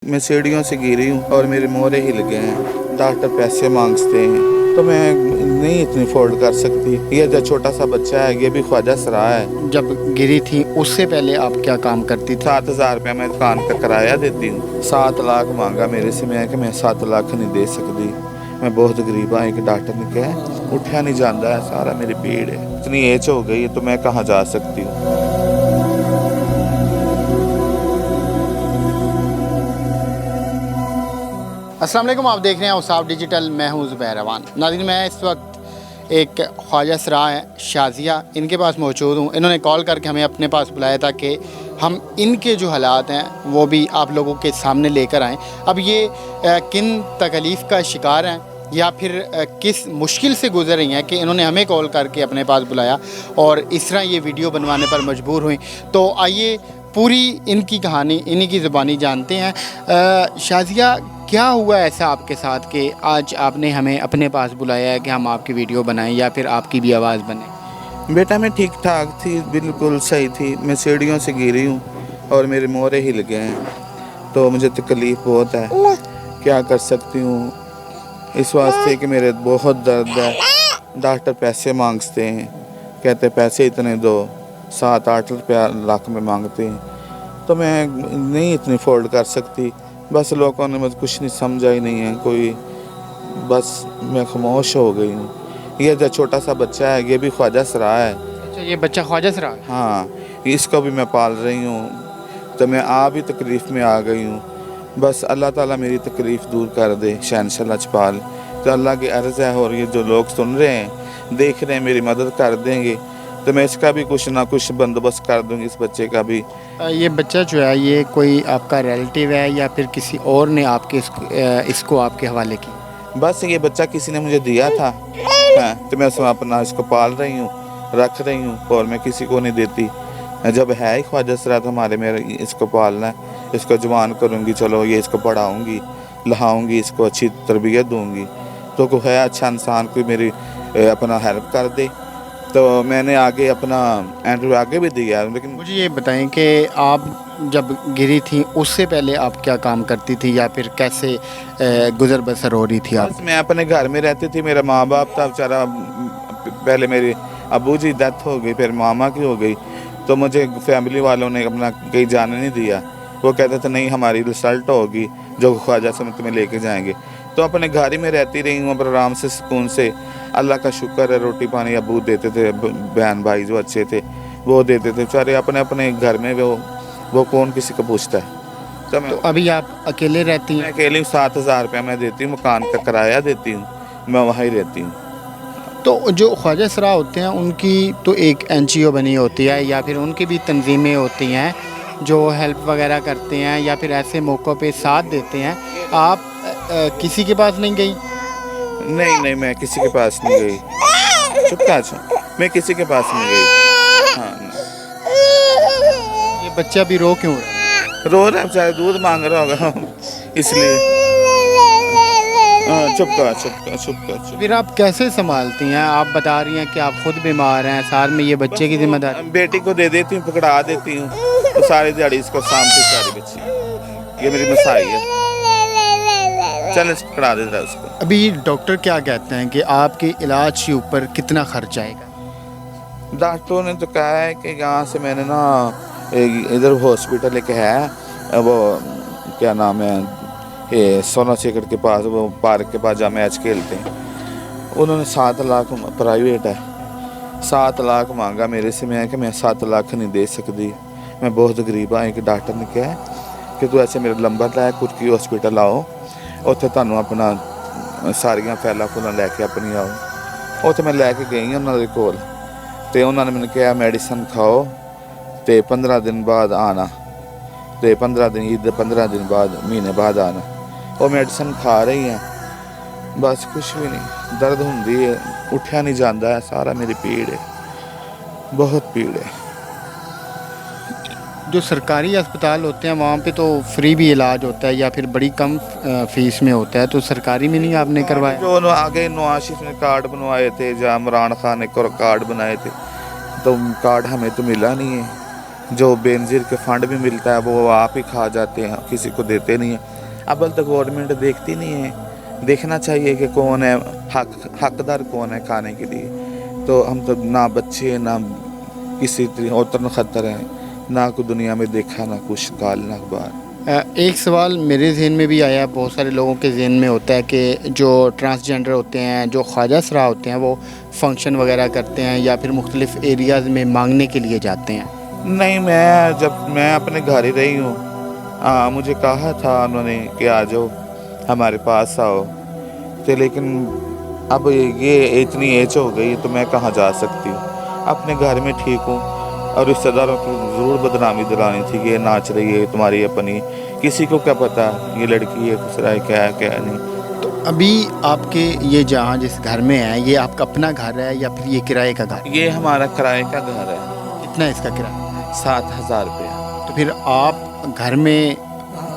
मैं सीढ़ियों से गिरी हूँ और मेरे मोहरे हिल गए हैं। डॉक्टर पैसे मांगते हैं तो मैं नहीं इतनी अफोर्ड कर सकती। ये जो छोटा सा बच्चा है ये भी ख्वाजा सरा है। जब गिरी थी उससे पहले आप क्या काम करती थी? 7,000 रुपया मैं दुकान का किराया देती हूँ। 7 लाख मांगा मेरे से, मैं कि मैं 7 लाख नहीं दे सकती, मैं बहुत गरीब हाँ। एक डॉक्टर ने कहा उठा नहीं जाता है, सारा मेरी पीड़ है, इतनी एज हो गई है तो मैं कहाँ जा सकती हूँ। अस्सलाम वालेकुम, आप देख रहे हैं औसाफ डिजिटल। मैं हूं ज़ुबैर रवान। नाज़रीन, मैं इस वक्त एक ख्वाजा सरा है शाज़िया, इनके पास मौजूद हूं। इन्होंने कॉल करके हमें अपने पास बुलाया था कि हम इनके जो हालात हैं वो भी आप लोगों के सामने लेकर आएँ। अब ये किन तकलीफ़ का शिकार हैं या फिर किस मुश्किल से गुजर रही हैं कि इन्होंने हमें कॉल करके अपने पास बुलाया और इस तरह ये वीडियो बनवाने पर मजबूर हुई। तो आइए पूरी इनकी कहानी इन्हीं की ज़ुबानी जानते हैं। शाज़िया, क्या हुआ ऐसा आपके साथ कि आज आपने हमें अपने पास बुलाया है कि हम आपकी वीडियो बनाएं या फिर आपकी भी आवाज़ बने? बेटा मैं ठीक ठाक थी, बिल्कुल सही थी। मैं सीढ़ियों से गिरी हूँ और मेरे मोहरे हिल गए हैं तो मुझे तकलीफ़ बहुत है। क्या कर सकती हूँ इस वास्ते कि मेरे बहुत दर्द है। डॉक्टर पैसे मांगते हैं, कहते पैसे इतने दो, 7-8 रुपया लाख में मांगते हैं तो मैं नहीं इतनी अफोर्ड कर सकती। बस लोगों ने मुझे कुछ नहीं समझा ही नहीं है कोई, बस मैं खामोश हो गई हूँ। ये जो छोटा सा बच्चा है ये भी ख्वाजा सरा है। अच्छा, ये बच्चा ख्वाजा सरा है? हाँ, इसको भी मैं पाल रही हूँ तो मैं भी तकलीफ़ में आ गई हूँ। बस अल्लाह ताला मेरी तकलीफ़ दूर कर दे, शहंशाह लजपाल। तो अल्लाह की अर्ज़ है और ये जो लोग सुन रहे हैं देख रहे हैं मेरी मदद कर देंगे तो मैं इसका भी कुछ ना कुछ बंदोबस्त कर दूँगी, इस बच्चे का भी। ये बच्चा जो है ये कोई आपका रिलेटिव है या फिर किसी और ने आपके इसको आपके हवाले की? बस ये बच्चा किसी ने मुझे दिया था, हाँ, तो मैं अपना इसको पाल रही हूँ, रख रही हूँ और मैं किसी को नहीं देती। जब है ही ख्वाजा सरा तो हमारे मेरे इसको पालना है, इसको जवान करूँगी, चलो ये इसको पढ़ाऊँगी, लहाऊँगी, इसको अच्छी तरबियत दूँगी तो कोई है अच्छा इंसान कोई मेरी अपना हेल्प कर दे तो मैंने आगे अपना इंटरव्यू आगे भी दिया। लेकिन मुझे ये बताएं कि आप जब गिरी थी उससे पहले आप क्या काम करती थी या फिर कैसे गुजर बसर हो रही थी आप? बस मैं अपने घर में रहती थी। मेरा माँ बाप था बेचारा, पहले मेरे अबू जी डेथ हो गई, फिर मामा की हो गई तो मुझे फैमिली वालों ने अपना कहीं जाने नहीं दिया। वो कहते थे नहीं हमारी रिजल्ट होगी जो ख्वाजा से तुम्हें लेके जाएंगे। तो अपने घर ही में रहती रही हूँ पर आराम से सुकून से। अल्लाह का शुक्र है, रोटी पानी अबू देते थे, बहन भाई जो अच्छे थे वो देते थे बेचारे। अपने अपने घर में वो कौन किसी को पूछता है। तो अभी आप अकेले रहती हैं? मैं अकेली 7,000 रुपया मैं देती हूँ, मकान का किराया देती हूँ, मैं वहाँ ही रहती हूँ। तो जो ख्वाजा सरा होते हैं उनकी तो एक NGO बनी होती है या फिर उनकी भी तंजीमें होती हैं जो हेल्प वगैरह करते हैं या फिर ऐसे मौक़ों पे साथ देते हैं। आप किसी के पास नहीं गई? नहीं, मैं किसी के पास नहीं गई। चुप कर, मैं किसी के पास नहीं गई। हाँ, ये बच्चा भी रो क्यों रहा है? रो रहा है बेचारा, दूध मांग रहा होगा इसलिए। चुप कर। फिर आप कैसे संभालती हैं? आप बता रही हैं कि आप खुद बीमार हैं, साथ में ये बच्चे की जिम्मेदारी? बेटी को दे देती हूँ, पकड़ा देती हूँ तो सारी दिहाड़ी इसको सामती सारी बच्ची। ये मेरी मसाई है, चल पकड़ा देता है उसको। अभी डॉक्टर क्या कहते हैं कि आपके इलाज के ऊपर कितना खर्च आएगा? डॉक्टरों ने तो कहा है कि यहाँ से मैंने ना इधर हॉस्पिटल एक है, वो क्या नाम है, ये सोना शेखर के पास, वो पार्क के पास जहाँ मैच खेलते हैं, उन्होंने 7 लाख, प्राइवेट है, 7 लाख मांगा मेरे से। मैं कि मैं 7 लाख नहीं दे सकती, मैं बहुत गरीब हाँ। एक डॉक्टर ने कहा कि तू ऐसे मेरा नंबर लै कुर्की हॉस्पिटल आओ, उत्थे तुहानू अपना सारियां फैला फूलां लैके अपनी आओ। उत्थे मैं लैके गई उन्होंने कोल ते उन्होंने मैंने कहा मेडिसिन खाओ ते 15 दिन बाद आना, ते 15 दिन ईद 15 दिन बाद महीने बाद आना। वो मेडिसिन खा रही हैं, बस कुछ भी नहीं, दर्द होंदी है, उठा नहीं जाता है, सारा मेरी पीड़ है, बहुत पीड़ है। जो सरकारी अस्पताल होते हैं वहाँ पे तो फ्री भी इलाज होता है या फिर बड़ी कम फीस में होता है, तो सरकारी में नहीं आपने करवाया? जो आगे नवाज शरीफ ने कार्ड बनवाए थे या इमरान खान ने कार्ड बनाए थे तो कार्ड हमें तो मिला नहीं है। जो बेनज़ीर के फंड भी मिलता है वो आप ही खा जाते हैं, किसी को देते नहीं हैं। अब तक गवर्नमेंट देखती नहीं है, देखना चाहिए कि कौन है हकदार कौन है खाने के लिए। तो हम तो ना बच्चे ना किसी औतन खतर है, ना कोई दुनिया में देखा, ना कुछ काल ना अखबार। एक सवाल मेरे जहन में भी आया, बहुत सारे लोगों के जहन में होता है कि जो ट्रांसजेंडर होते हैं, जो ख्वाजा सरा होते हैं, वो फंक्शन वगैरह करते हैं या फिर मुख्तलिफ़ एरियाज़ में मांगने के लिए जाते हैं। नहीं, मैं अपने घर ही रही हूँ। मुझे कहा था उन्होंने कि आ जाओ हमारे पास आओ, तो लेकिन अब ये इतनी एज हो गई तो मैं कहाँ जा सकती हूँ। अपने घर में ठीक हूँ, और रिश्तेदारों की ज़रूर बदनामी दिलानी थी कि ये नाच रही है तुम्हारी अपनी, किसी को क्या पता ये लड़की है खुसरा है क्या नहीं। तो अभी आपके ये जहाँ जिस घर में है, ये आपका अपना घर है या फिर ये किराए का घर? ये हमारा किराए का घर है। कितना है इसका किराया? 7,000 रुपये। तो फिर आप घर में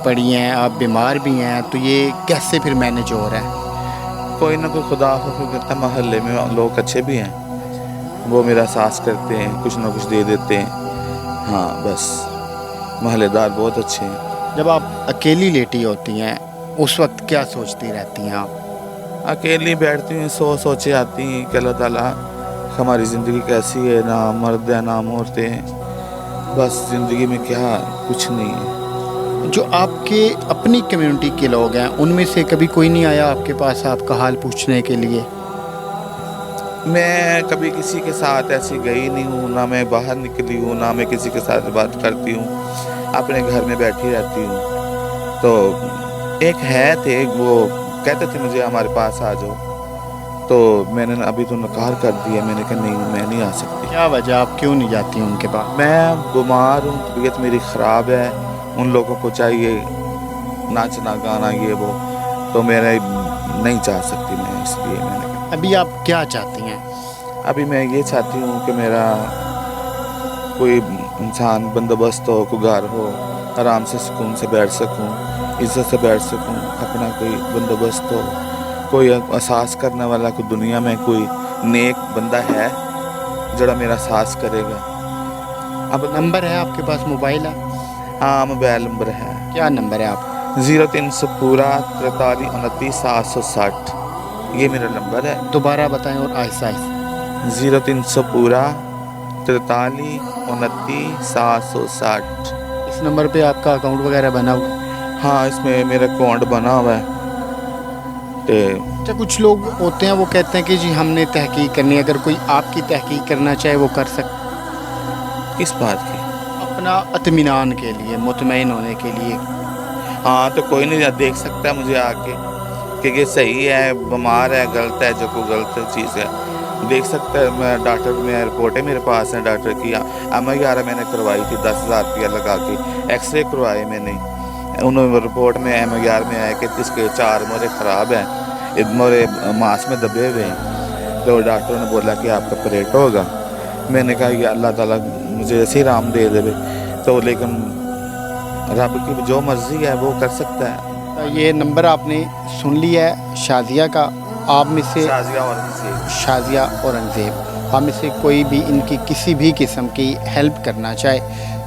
पड़ी हैं, आप बीमार भी हैं, तो ये कैसे फिर मैनेज हो रहा है? कोई ना कोई खुदा हुक्म करता, मोहल्ले में लोग अच्छे भी हैं, वो मेरा साथ करते हैं, कुछ ना कुछ दे देते हैं। हाँ बस, मोहल्लेदार बहुत अच्छे हैं। जब आप अकेली लेटी होती हैं उस वक्त क्या सोचती रहती हैं आप? अकेली बैठती हैं, सोचे आती हैं कि अल्लाह ताला हमारी ज़िंदगी कैसी है, ना मर्द है ना औरतें हैं, बस ज़िंदगी में क्या कुछ नहीं है। जो आपके अपनी कम्युनिटी के लोग हैं उनमें से कभी कोई नहीं आया आपके पास आपका हाल पूछने के लिए? मैं कभी किसी के साथ ऐसी गई नहीं हूँ, ना मैं बाहर निकली हूँ, ना मैं किसी के साथ बात करती हूँ, अपने घर में बैठी रहती हूँ। तो एक थे, वो कहते थे मुझे हमारे पास आ जाओ, तो मैंने अभी तो नकार कर दिया, मैंने कहा नहीं मैं नहीं आ सकती। क्या वजह, आप क्यों नहीं जाती उनके पास? मैं बीमार हूँ, तबीयत मेरी ख़राब है, उन लोगों को चाहिए नाचना गाना ये वो, तो मेरे नहीं जा सकती मैं, इसलिए मैंने कहा। अभी आप क्या चाहती हैं? अभी मैं ये चाहती हूँ कि मेरा कोई इंसान बंदोबस्त हो, कोई घर हो, आराम से सुकून से बैठ सकूँ, इज्जत से बैठ सकूँ, अपना कोई बंदोबस्त हो, कोई एहसास करने वाला, कोई दुनिया में कोई नेक बंदा है जरा मेरा एहसास करेगा। अब नंबर है आपके पास, मोबाइल है? हाँ मोबाइल नंबर है। क्या नंबर है आपका? 0300 पूरा 43 29 760, ये मेरा नंबर है। दोबारा बताएं और आहिस्ता आहिस्ता। 0300 पूरा 43 29 760। इस नंबर पे आपका अकाउंट वगैरह बना हुआ है? हाँ इसमें मेरा अकाउंट बना हुआ है। अच्छा, कुछ लोग होते हैं वो कहते हैं कि जी हमने तहकीक करनी है, अगर कोई आपकी तहकीक करना चाहे वो कर सकता? किस बात की? अपना इत्मीनान के लिए, मुतमईन होने के लिए। हाँ तो कोई नहीं देख सकता है मुझे आके कि ये सही है, बीमार है, गलत है, जो कोई गलत चीज़ है देख सकता है। मैं डॉक्टर में रिपोर्टें मेरे पास हैं, डॉक्टर की MIR मैंने करवाई थी 10,000 रुपया लगा के, एक्सरे करवाए मैंने, उन्होंने रिपोर्ट में MIR में आया कि इसके 4 मोरे ख़राब हैं, मोरे मांस में दबे हुए हैं, तो डॉक्टर ने बोला कि आपका ऑपरेट होगा। मैंने कहा कि अल्लाह ताला मुझे ऐसे ही राम दे देवे, तो लेकिन रब की जो मर्ज़ी है वो कर सकता है। ये नंबर आपने सुन लिया है शाजिया का, आप में से शाजिया औरंगज़ेब, आप में से कोई भी इनकी किसी भी किस्म की हेल्प करना चाहे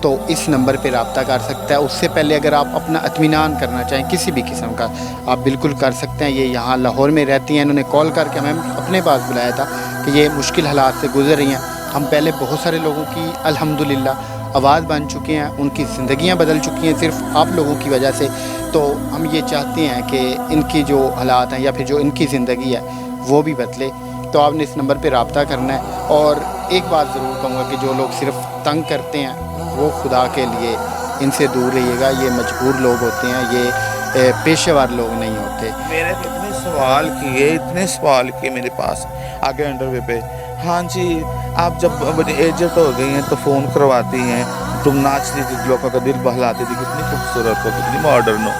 तो इस नंबर पर रब्ता कर सकता है। उससे पहले अगर आप अपना इत्मीनान करना चाहें किसी भी किस्म का, आप बिल्कुल कर सकते हैं। ये यहाँ लाहौर में रहती हैं, इन्होंने कॉल करके हमें अपने पास बुलाया था कि ये मुश्किल हालात से गुजर रही हैं। हम पहले बहुत सारे लोगों की अल्हम्दुलिल्लाह आवाज़ बन चुके हैं, उनकी ज़िंदगियां बदल चुकी हैं सिर्फ आप लोगों की वजह से। तो हम ये चाहते हैं कि इनकी जो हालात हैं या फिर जो इनकी ज़िंदगी है वो भी बदले। तो आपने इस नंबर पे रब्ता करना है। और एक बात ज़रूर कहूँगा कि जो लोग सिर्फ तंग करते हैं वो खुदा के लिए इनसे दूर रहिएगा। ये मजबूर लोग होते हैं, ये पेशेवर लोग नहीं होते। मैंने इतने सवाल किए मेरे पास आगे इंटरव्यू पे। हाँ जी, आप जब एजेंट हो गई हैं तो फ़ोन करवाती हैं, तुम नाचती थी, लोगों का दिल बहलाती थी, कितनी खूबसूरत हो, कितनी मॉडर्न हो,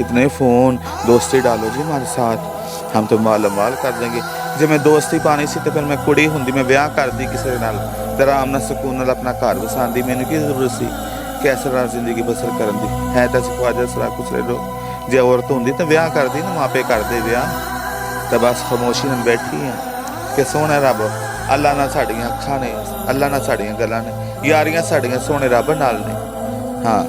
इतने फ़ोन, दोस्ती डालो जी हमारे साथ, हम तो माल कर देंगे। जब मैं दोस्ती पानी सी तो फिर मैं कुड़ी होंगी, मैं ब्याह कर दी किसी नाल, तेरा आराम नाल सुकून नाल अपना घर बसांदी, मैंने की जरूरत सी कैसे रहा जिंदगी बसर करन दी है। तो असीं ख्वाजा सरा कुछ ले लो, जे औरत होंदी तो ब्याह कर दी ना, मापे कर दे ब्याह, तो बस खामोशी में बैठी हैं कि सोहना रब अल्लाह ना साड़ियां अखां ने, अल्लाह ना साड़ियां गल्लां ने, यारियां साड़ियां सोने रब नाल ने। हाँ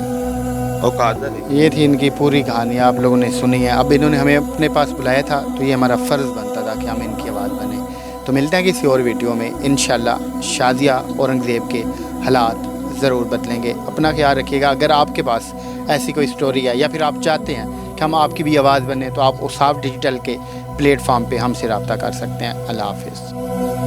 औकात नहीं। ये थी इनकी पूरी कहानी, आप लोगों ने सुनी है। अब इन्होंने हमें अपने पास बुलाया था तो ये हमारा फ़र्ज़ बनता था कि हम इनकी आवाज़ बने। तो मिलते हैं किसी और वीडियो में इंशाल्लाह। शाज़िया औरंगज़ेब के हालात ज़रूर बदलेंगे। अपना ख्याल रखिएगा। अगर आपके पास ऐसी कोई स्टोरी है या फिर आप चाहते हैं कि हम आपकी भी आवाज़ बने तो आप औसाफ डिजिटल के प्लेटफॉर्म पे हमसे रब्ता कर सकते हैं। अल्लाह हाफ़िज़।